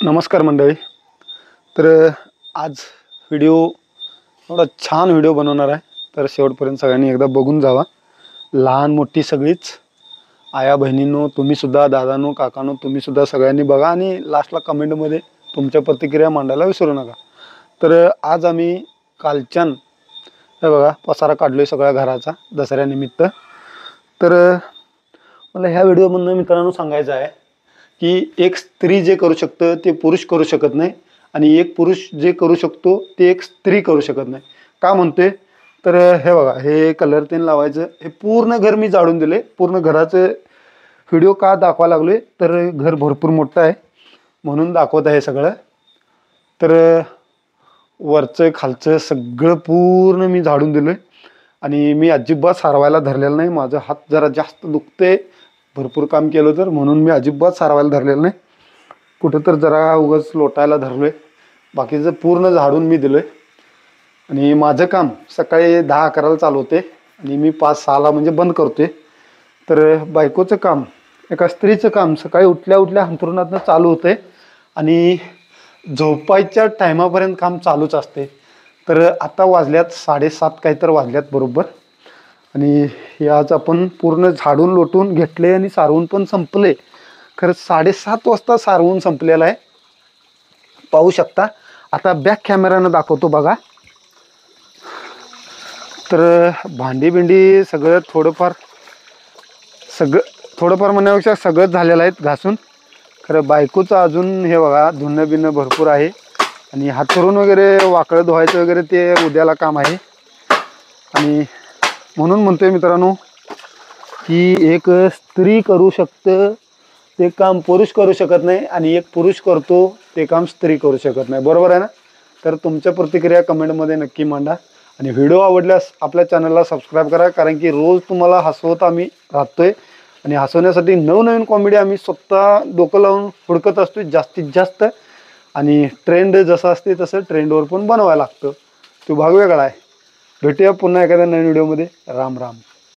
नमस्कार मंडळी. तर आज व्हिडिओ थोडा छान व्हिडिओ बनवणार आहे, तर शेवटपर्यंत सगळ्यांनी एकदा बघून जावा. लहान मोठी सगळीच आया बहिणींनो, तुम्ही सुद्धा, दादांनो, काकांनो, तुम्ही सुद्धा सगळ्यांनी बघा आणि लास्टला कमेंटमध्ये तुमच्या प्रतिक्रिया मांडायला विसरू नका. तर आज आम्ही कालच्यान हे बघा पसारा काढलोय सगळ्या घराचा दसऱ्यानिमित्त. तर मला ह्या व्हिडिओमधून मित्रांनो सांगायचं आहे की एक स्त्री जे करू शकतं ते पुरुष करू शकत नाही, आणि एक पुरुष जे करू शकतो ते एक स्त्री करू शकत नाही. का म्हणते तर हे बघा, हे कलर तेन लावायचं, हे पूर्ण घर मी झाडून दिले. पूर्ण घराचं व्हिडिओ का दाखवा लागलोय तर घर भरपूर मोठं आहे म्हणून दाखवत आहे सगळं. तर वरचं खालचं सगळं पूर्ण मी झाडून दिलं आणि मी अजिबात सारवायला धरलेलं नाही. माझं हात जरा जास्त दुखते भरपूर काम केलं तर, म्हणून मी अजिबात सारवायला धरलेलं नाही. कुठं तर जरा उगाच लोटायला धरलोय, बाकीचं पूर्ण झाडून मी दिलोय. आणि माझं काम सकाळी 10-11ला चालू होते आणि मी 5-6ला म्हणजे बंद करते. तर बायकोचं काम, एका स्त्रीचं काम सकाळी उठल्या उठल्या अंथरुणातनं चालू होते आणि झोपायच्या टायमापर्यंत काम चालूच असते. तर आता वाजल्यात 7:30 काहीतरी वाजल्यात बरोबर. आणि हे आज आपण पूर्ण झाडून लोटून घेतले आणि सारवून पण संपले. खरं 7:30 वाजता सारवून संपलेलं आहे, पाहू शकता. आता बॅक कॅमेरानं दाखवतो बघा. तर भांडी बिंडी सगळं थोडंफार म्हणण्यापेक्षा सगळंच झालेलं आहे घासून. खरं बायकोचं अजून हे बघा धुणं बिणं भरपूर आहे आणि हातरून वगैरे वाकडं धुवायचं वगैरे ते उद्याला काम आहे. आणि म्हणून म्हणतोय मित्रांनो की एक स्त्री करू शकतं ते काम पुरुष करू शकत नाही, आणि एक पुरुष करतो ते काम स्त्री करू शकत नाही. बरोबर आहे ना? तर तुमच्या प्रतिक्रिया कमेंटमध्ये नक्की मांडा आणि व्हिडिओ आवडल्यास आपल्या चॅनलला सबस्क्राईब करा, कारण की रोज तुम्हाला हसवत आम्ही राहतोय आणि हसवण्यासाठी नवनवीन कॉमेडी आम्ही स्वतः डोकं लावून हुडकत असतो जास्तीत जास्त. आणि ट्रेंड जसं असते तसं ट्रेंडवर पण बनवायला लागतं, तो भाग वेगळा आहे. भेटूया पुन्हा एखाद्या नवीन व्हिडिओमध्ये. राम राम.